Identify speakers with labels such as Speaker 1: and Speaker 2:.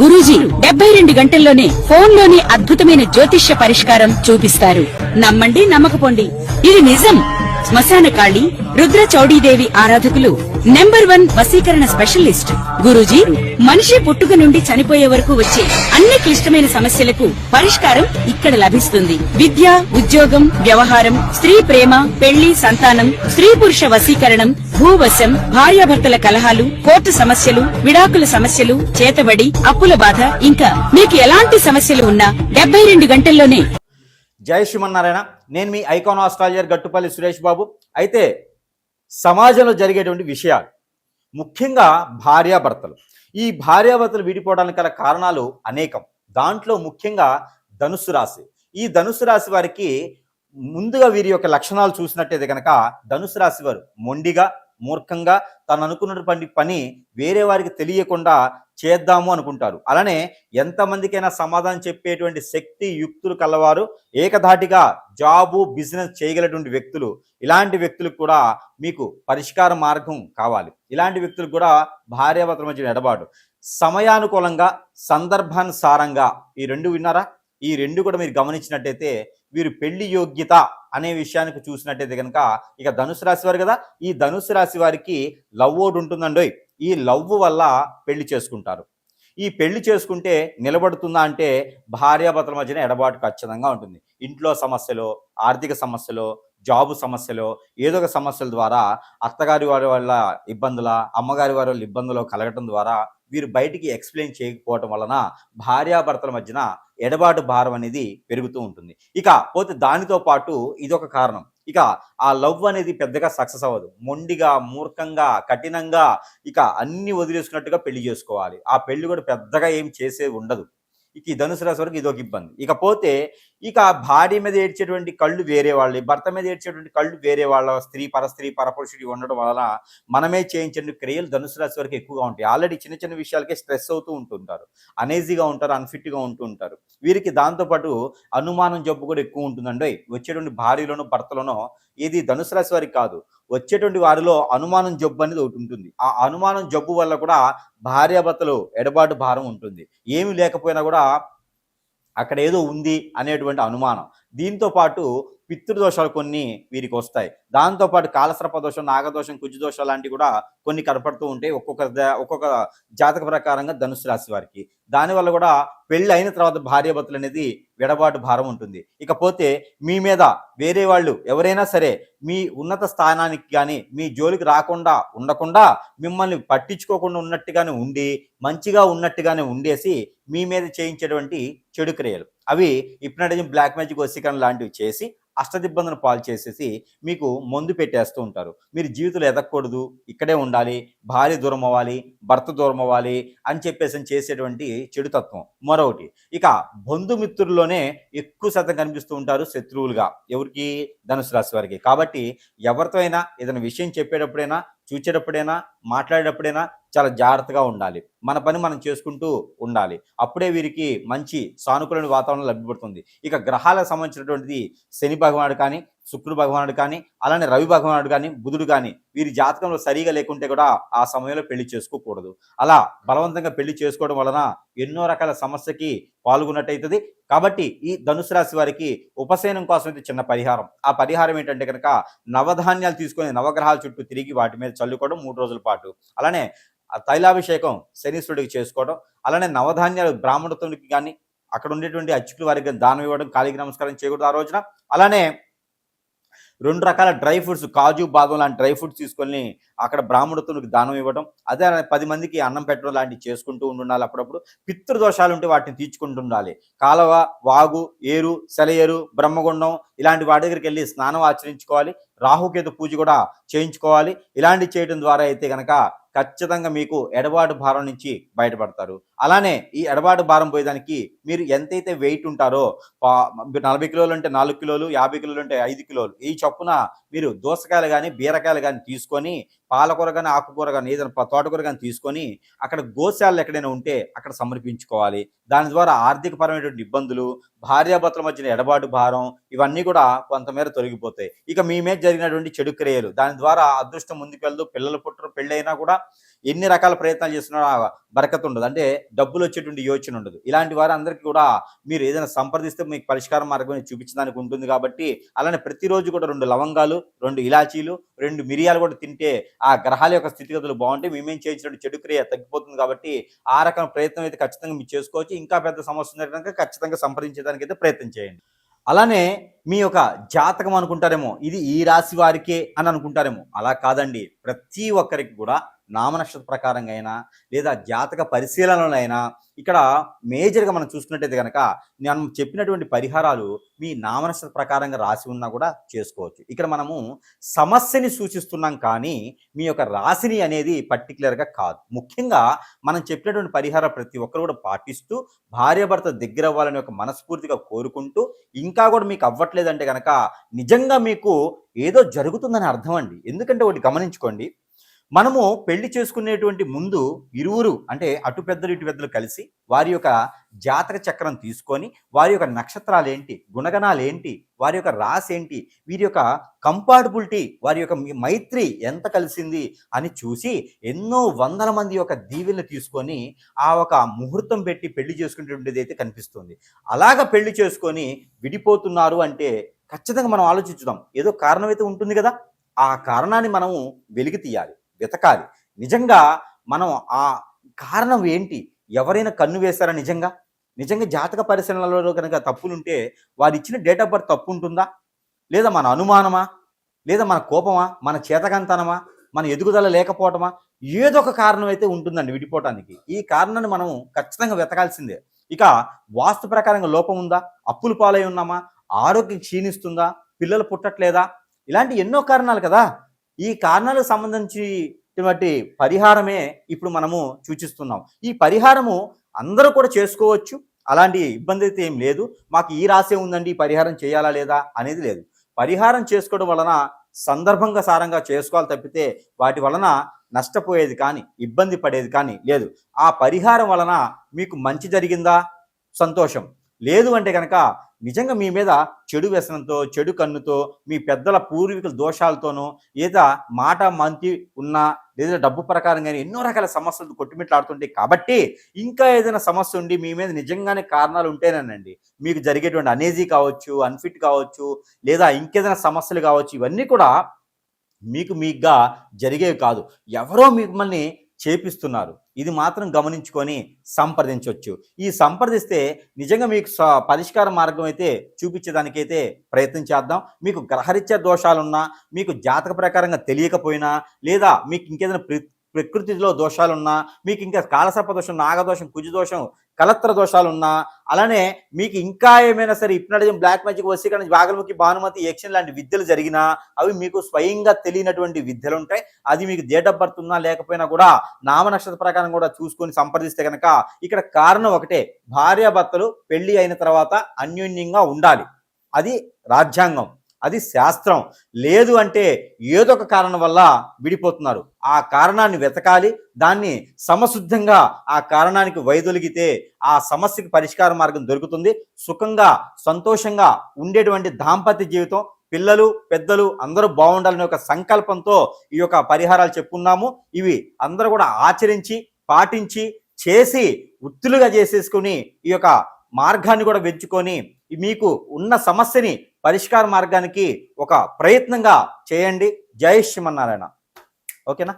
Speaker 1: గురూజీ 72 గంటల్లోనే ఫోన్లోని అద్భుతమైన జ్యోతిష్య పరిష్కారం చూపిస్తారు. నమ్మండి, నమ్మకపోండి, ఇది నిజం. శ్మశాన కాళి రుద్ర చౌడీదేవి ఆరాధకులు నంబర్ 1 వశీకరణ స్పెషలిస్ట్ గురూజీ. మనిషి పుట్టుక నుండి చనిపోయే వరకు వచ్చే అన్ని క్లిష్టమైన సమస్యలకు పరిష్కారం ఇక్కడ లభిస్తుంది. విద్య, ఉద్యోగం, వ్యవహారం, స్త్రీ ప్రేమ, పెళ్లి, సంతానం, స్త్రీ పురుష వశీకరణం, భూవశం, భార్యాభర్తల కలహాలు, కోర్టు సమస్యలు, విడాకుల సమస్యలు, చేతబడి, అప్పుల బాధ, ఇంకా మీకు ఎలాంటి సమస్యలు ఉన్నా 72 గంటల్లోనే.
Speaker 2: జై శ్రీమన్నారాయణ. నేను మీ ఐకాన్ ఆస్ట్రాలజర్ గట్టుపల్లి సురేష్ బాబు. అయితే సమాజంలో జరిగేటువంటి విషయాలు, ముఖ్యంగా భార్యాభర్తలు, ఈ భార్యాభర్తలు విడిపోవడానికి గల కారణాలు అనేకం. దాంట్లో ముఖ్యంగా ధనుస్సు రాశి. ఈ ధనుస్సు రాశి వారికి ముందుగా వీరి యొక్క లక్షణాలు చూసినట్టయితే కనుక ధనుస్సు రాశి వారు మొండిగా, మూర్ఖంగా, తను అనుకున్నటువంటి పని వేరే వారికి తెలియకుండా చేద్దాము అనుకుంటారు. అలానే ఎంతమందికైనా సమాధానం చెప్పేటువంటి శక్తి, యుక్తులు కలవారు, ఏకధాటిగా జాబు, బిజినెస్ చేయగలటువంటి వ్యక్తులు. ఇలాంటి వ్యక్తులకు కూడా మీకు పరిష్కార మార్గం కావాలి. ఇలాంటి వ్యక్తులకు కూడా భార్యాభర్తల మధ్య ఎడబాటు, సమయానుకూలంగా, సందర్భానుసారంగా, ఈ రెండు విన్నారా? ఈ రెండు కూడా మీరు గమనించినట్టయితే వీరు పెళ్లి యోగ్యత అనే విషయానికి చూసినట్టయితే కనుక ఇక ధనుసు రాశి వారు కదా, ఈ ధనుసు రాశి వారికి లవ్ ఓడ్ ఉంటుందండి. ఈ లవ్ వల్ల పెళ్లి చేసుకుంటారు. ఈ పెళ్లి చేసుకుంటే నిలబడుతుందా అంటే భార్యాభర్తల మధ్యన ఎడబాటు ఖచ్చితంగా ఉంటుంది. ఇంట్లో సమస్యలు, ఆర్థిక సమస్యలు, జాబు సమస్యలు, ఏదో ఒక సమస్యల ద్వారా అత్తగారి వారి వల్ల ఇబ్బందుల, అమ్మగారి వారి వల్ల ఇబ్బందులు కలగటం ద్వారా వీరు బయటికి ఎక్స్ప్లెయిన్ చేయకపోవటం వలన భార్యాభర్తల మధ్యన ఎడబాటు భారం అనేది పెరుగుతూ ఉంటుంది. ఇక పోతే దానితో పాటు ఇదొక కారణం. ఇక ఆ లవ్ అనేది పెద్దగా సక్సెస్ అవ్వదు. మొండిగా, మూర్ఖంగా, కఠినంగా ఇక అన్ని వదిలేసుకున్నట్టుగా పెళ్లి చేసుకోవాలి. ఆ పెళ్లి కూడా పెద్దగా ఏం చేసేది ఉండదు. ఇక ఈ ధనుసు రాశి వరకు ఇదొక ఇబ్బంది. ఇకపోతే ఇక భార్య మీద ఏడ్చేటువంటి కళ్ళు వేరే వాళ్ళవి, భర్త మీద ఏడ్చేటువంటి కళ్ళు వేరే వాళ్ళ, స్త్రీ పరపురుషుడి ఉండడం వలన మనమే చేయించే క్రియలు ధనుసు రాశి వరకు ఎక్కువగా ఉంటాయి. ఆల్రెడీ చిన్న చిన్న విషయాలకే స్ట్రెస్ అవుతూ ఉంటుంటారు, అనేజీగా ఉంటారు, అన్ఫిట్గా ఉంటూ ఉంటారు. వీరికి దాంతోపాటు అనుమానం జబ్బు కూడా ఎక్కువ ఉంటుందండి. వచ్చేటువంటి భార్యలోనో భర్తలోనో, ఇది ధనుసు రాశి వారికి కాదు, వచ్చేటువంటి వారిలో అనుమానం జబ్బు అనేది ఒకటి ఉంటుంది. ఆ అనుమానం జబ్బు వల్ల కూడా భార్యాభర్తలు ఎడబాటు భారం ఉంటుంది. ఏమి లేకపోయినా కూడా అక్కడ ఏదో ఉంది అనేటువంటి అనుమానం. దీంతో పాటు పితృదోషాలు కొన్ని వీరికి వస్తాయి. దాంతోపాటు కాలసర్ప దోషం, నాగదోషం, కుజదోషాలు లాంటివి కూడా కొన్ని కనపడుతూ ఉంటాయి ఒక్కొక్క జాతక ప్రకారంగా ధనుసు రాశి వారికి. దానివల్ల కూడా పెళ్ళి అయిన తర్వాత భార్యాభర్తలు అనేది విడబాటు భారం ఉంటుంది. ఇకపోతే మీ మీద వేరే వాళ్ళు ఎవరైనా సరే మీ ఉన్నత స్థానానికి కానీ మీ జోలికి రాకుండా ఉండకుండా, మిమ్మల్ని పట్టించుకోకుండా ఉన్నట్టుగానే ఉండి, మంచిగా ఉన్నట్టుగానే ఉండేసి మీ మీద చేయించేటువంటి చెడు క్రియలు, అవి హిప్నటిజం, బ్లాక్ మ్యాజిక్, వశీకరణ లాంటివి చేసి అష్టదిబ్బందులు పాలు చేసేసి మీకు మందు పెట్టేస్తూ ఉంటారు. మీరు జీవితంలో ఎదగకూడదు, ఇక్కడే ఉండాలి, భార్య దూరం అవ్వాలి, భర్త దూరం అవ్వాలి అని చెప్పేసి చేసేటువంటి చెడు తత్వం. మరొకటి, ఇక బంధుమిత్రుల్లోనే ఎక్కువ శాతం కనిపిస్తూ ఉంటారు శత్రువులుగా. ఎవరికి? ధనుసు రాశి వారికి. కాబట్టి ఎవరితో అయినా ఏదైనా విషయం చెప్పేటప్పుడైనా, చూచేటప్పుడైనా, మాట్లాడేటప్పుడైనా చాలా జాగ్రత్తగా ఉండాలి. మన పని మనం చేసుకుంటూ ఉండాలి. అప్పుడే వీరికి మంచి సానుకూల వాతావరణం లభ్యపడుతుంది. ఇక గ్రహాలకు సంబంధించినటువంటిది శని భగవానుడు కానీ, శుక్రుడు భగవానుడు కానీ, అలానే రవి భగవానుడు కానీ, బుధుడు కానీ వీరి జాతకంలో సరిగా లేకుంటే కూడా ఆ సమయంలో పెళ్లి చేసుకోకూడదు. అలా బలవంతంగా పెళ్లి చేసుకోవడం వలన ఎన్నో రకాల సమస్యకి పాల్గొన్నట్టయితుంది. కాబట్టి ఈ ధనుసు రాశి వారికి ఉపశమనం కోసం అయితే చిన్న పరిహారం. ఆ పరిహారం ఏంటంటే కనుక నవధాన్యాలు తీసుకొని నవగ్రహాల చుట్టూ తిరిగి వాటి మీద చల్లుకోవడం 3 రోజుల పాటు. అలానే తైలాభిషేకం శనీశ్వరుడికి చేసుకోవడం, అలానే నవధాన్యాలు బ్రాహ్మణునికి కానీ, అక్కడ ఉండేటువంటి అర్చకుల వారికి దానం ఇవ్వడం, కాళీకి నమస్కారం చేయకూడదు ఆ రోజున. అలానే 2 రకాల డ్రై ఫ్రూట్స్, కాజు, బాదం లాంటి డ్రై ఫ్రూట్స్ తీసుకొని అక్కడ బ్రాహ్మణునికి దానం ఇవ్వడం, అదే 10 మందికి అన్నం పెట్టడం లాంటివి చేసుకుంటూ ఉండాలి. అప్పుడప్పుడు పితృదోషాలు ఉంటే వాటిని తీర్చుకుంటూ ఉండాలి. కాలవ, వాగు, ఏరు, సెలయేరు, బ్రహ్మగుండం ఇలాంటి వాటి దగ్గరికి వెళ్ళి స్నానం ఆచరించుకోవాలి. రాహుకేతు పూజ కూడా చేయించుకోవాలి. ఇలాంటివి చేయడం ద్వారా అయితే కనుక ఖచ్చితంగా మీకు ఎడబాటు భారం నుంచి బయటపడతారు. అలానే ఈ ఎడబాటు భారం పోయేదానికి మీరు ఎంతైతే వెయిట్ ఉంటారో, 40 కిలోలు అంటే 4 కిలోలు, 50 కిలోలు అంటే 5 కిలోలు, ఈ చొప్పున మీరు దోసకాయలు కానీ, బీరకాయలు కానీ తీసుకొని, పాలకూర కానీ, ఆకుకూర కానీ, ఏదైనా తోటకూర కానీ తీసుకొని అక్కడ గోశాలలు ఎక్కడైనా ఉంటే అక్కడ సమర్పించుకోవాలి. దాని ద్వారా ఆర్థికపరమైనటువంటి ఇబ్బందులు, భార్యాభర్తల మధ్యన ఎడబాటు భారం ఇవన్నీ కూడా కొంతమేర తొలగిపోతాయి. ఇక మీ మీద జరిగినటువంటి చెడు క్రియలు, దాని ద్వారా అదృష్టం ముందుకెళ్దు, పిల్లలు పుట్టరు, పెళ్ళైనా కూడా ఎన్ని రకాల ప్రయత్నాలు చేస్తున్నా బరకత్ ఉండదు, అంటే డబ్బులు వచ్చేటువంటి యోచన ఉండదు. ఇలాంటి వారందరికీ కూడా మీరు ఏదైనా సంప్రదిస్తే మీకు పరిష్కార మార్గం చూపించడానికి ఉంటుంది. కాబట్టి అలానే ప్రతిరోజు కూడా 2 లవంగాలు, 2 ఇలాచీలు, 2 మిరియాలు కూడా తింటే ఆ గ్రహాల యొక్క స్థితిగతులు బాగుంటాయి. మేమేం చేయించినట్టు చెడు క్రియ తగ్గిపోతుంది. కాబట్టి ఆ రకం ప్రయత్నం అయితే ఖచ్చితంగా మీరు చేసుకోవచ్చు. ఇంకా పెద్ద సమస్య ఉంటే కనుక ఖచ్చితంగా సంప్రదించడానికి అయితే ప్రయత్నం చేయండి. అలానే మీ యొక్క జాతకం అనుకుంటారేమో ఇది ఈ రాశి వారికే అని అనుకుంటారేమో, అలా కాదండి. ప్రతి ఒక్కరికి కూడా నామనక్షత్ర ప్రకారంగా అయినా లేదా జాతక పరిశీలనలో అయినా ఇక్కడ మేజర్గా మనం చూసుకున్నట్టయితే కనుక నేను చెప్పినటువంటి పరిహారాలు మీ నామనక్షత్ర ప్రకారంగా రాసి ఉన్నా కూడా చేసుకోవచ్చు. ఇక్కడ మనము సమస్యని సూచిస్తున్నాం కానీ మీ యొక్క రాశిని అనేది పర్టికులర్గా కాదు. ముఖ్యంగా మనం చెప్పినటువంటి పరిహారం ప్రతి ఒక్కరు కూడా పాటిస్తూ భార్యాభర్త దగ్గర అవ్వాలని ఒక మనస్ఫూర్తిగా కోరుకుంటూ ఇంకా కూడా మీకు అవ్వట్లేదంటే కనుక నిజంగా మీకు ఏదో జరుగుతుందని అర్థం అండి. ఎందుకంటే ఒకటి గమనించుకోండి, మనము పెళ్లి చేసుకునేటువంటి ముందు ఇరువురు అంటే అటు పెద్దలు ఇటు పెద్దలు కలిసి వారి యొక్క జాతక చక్రం తీసుకొని వారి యొక్క నక్షత్రాలు ఏంటి, గుణగణాలు ఏంటి, వారి యొక్క రాశి ఏంటి, వీరి యొక్క కంపాటబిలిటీ, వారి యొక్క మైత్రి ఎంత కలిసింది అని చూసి ఎన్నో వందల మంది యొక్క దీవెనలు తీసుకొని ఆ ఒక ముహూర్తం పెట్టి పెళ్లి చేసుకునేటువంటిది అయితే కనిపిస్తుంది. అలాగ పెళ్లి చేసుకొని విడిపోతున్నారు అంటే ఖచ్చితంగా మనం ఆలోచించుదాం, ఏదో కారణం అయితే ఉంటుంది కదా. ఆ కారణాన్ని మనము వెలికి తీయాలి, వెతకాలి. నిజంగా మనం ఆ కారణం ఏంటి, ఎవరైనా కన్ను వేశారా, నిజంగా జాతక పరిశీలనలో కనుక తప్పులుంటే వారు ఇచ్చిన డేట్ ఆఫ్ బర్త్ తప్పు ఉంటుందా, లేదా మన అనుమానమా, లేదా మన కోపమా, మన చేతకంతనమా, మన ఎదుగుదల లేకపోవటమా, ఏదో ఒక కారణం అయితే ఉంటుందండి విడిపోవటానికి. ఈ కారణాన్ని మనం ఖచ్చితంగా వెతకాల్సిందే. ఇక వాస్తు ప్రకారంగా లోపం ఉందా, అప్పులు పాలై ఉన్నామా, ఆరోగ్యం క్షీణిస్తుందా, పిల్లలు పుట్టట్లేదా, ఇలాంటి ఎన్నో కారణాలు కదా. ఈ కారణాలకు సంబంధించినటువంటి పరిహారమే ఇప్పుడు మనము సూచిస్తున్నాం. ఈ పరిహారము అందరూ కూడా చేసుకోవచ్చు, అలాంటి ఇబ్బంది అయితే ఏం లేదు. మాకు ఈ రాశి ఉందండి, ఈ పరిహారం చేయాలా లేదా అనేది లేదు. పరిహారం చేసుకోవడం వలన సందర్భంగా సారంగా చేసుకోవాలి తప్పితే వాటి వలన నష్టపోయేది కానీ ఇబ్బంది పడేది కానీ లేదు. ఆ పరిహారం వలన మీకు మంచి జరిగిందా, సంతోషం. లేదు అంటే కనుక నిజంగా మీ మీద చెడు వ్యసనంతో, చెడు కన్నుతో, మీ పెద్దల పూర్వీకుల దోషాలతోనో, లేదా మాట మంతి ఉన్నా, లేదా డబ్బు ప్రకారంగానే ఎన్నో రకాల సమస్యలు కొట్టుమిట్లాడుతుంటాయి. కాబట్టి ఇంకా ఏదైనా సమస్య ఉండి మీ మీద నిజంగానే కారణాలు ఉంటేనేనండి మీకు జరిగేటువంటి అనేజీ కావచ్చు, అన్ఫిట్ కావచ్చు, లేదా ఇంకేదైనా సమస్యలు కావచ్చు, ఇవన్నీ కూడా మీకుగా జరిగేవి కాదు, ఎవరో మిమ్మల్ని చేపిస్తున్నారు. ఇది మాత్రం గమనించుకొని సంప్రదించవచ్చు. ఈ సంప్రదిస్తే నిజంగా మీకు పరిష్కార మార్గం అయితే చూపించేదానికైతే ప్రయత్నం చేద్దాం. మీకు గ్రహరీత్యా దోషాలున్నా, మీకు జాతక ప్రకారంగా తెలియకపోయినా, లేదా మీకు ఇంకేదైనా ప్రకృతిలో దోషాలున్నా, మీకు ఇంకా కాలసర్ప దోషం, నాగదోషం, కుజదోషం, కలత్ర దోషాలున్నా, అలానే మీకు ఇంకా ఏమైనా సరే హిప్నటిజం, బ్లాక్ మ్యాజిక్, వశీకరణ, వాగల్ముఖి, భానుమతి, యక్షణ లాంటి విద్యలు జరిగినా అవి మీకు స్వయంగా తెలియనటువంటి విద్యలు ఉంటాయి. అది మీకు డేట్ ఆఫ్ బర్త్ ఉన్నా లేకపోయినా కూడా నామనక్షత్ర ప్రకారం కూడా చూసుకొని సంప్రదిస్తే కనుక ఇక్కడ కారణం ఒకటే, భార్యాభర్తలు పెళ్లి అయిన తర్వాత అన్యోన్యంగా ఉండాలి. అది రాజ్యాంగం, అది శాస్త్రం. లేదు అంటే ఏదో ఒక కారణం వల్ల విడిపోతున్నారు. ఆ కారణాన్ని వెతకాలి, దాన్ని సమశుద్ధంగా ఆ కారణానికి వైదొలిగితే ఆ సమస్యకి పరిష్కార మార్గం దొరుకుతుంది. సుఖంగా సంతోషంగా ఉండేటువంటి దాంపత్య జీవితం, పిల్లలు పెద్దలు అందరూ బాగుండాలనే ఒక సంకల్పంతో ఈ యొక్క పరిహారాలు చెప్పుకున్నాము. ఇవి అందరూ కూడా ఆచరించి పాటించి చేసి ఉత్తులుగా చేసేసుకుని ఈ యొక్క మార్గాన్ని కూడా వెంచుకొని మీకు ఉన్న సమస్యని పరిష్కార మార్గానికి ఒక ప్రయత్నంగా చేయండి. జై శ్రీమన్నారాయణ. ఓకేనా?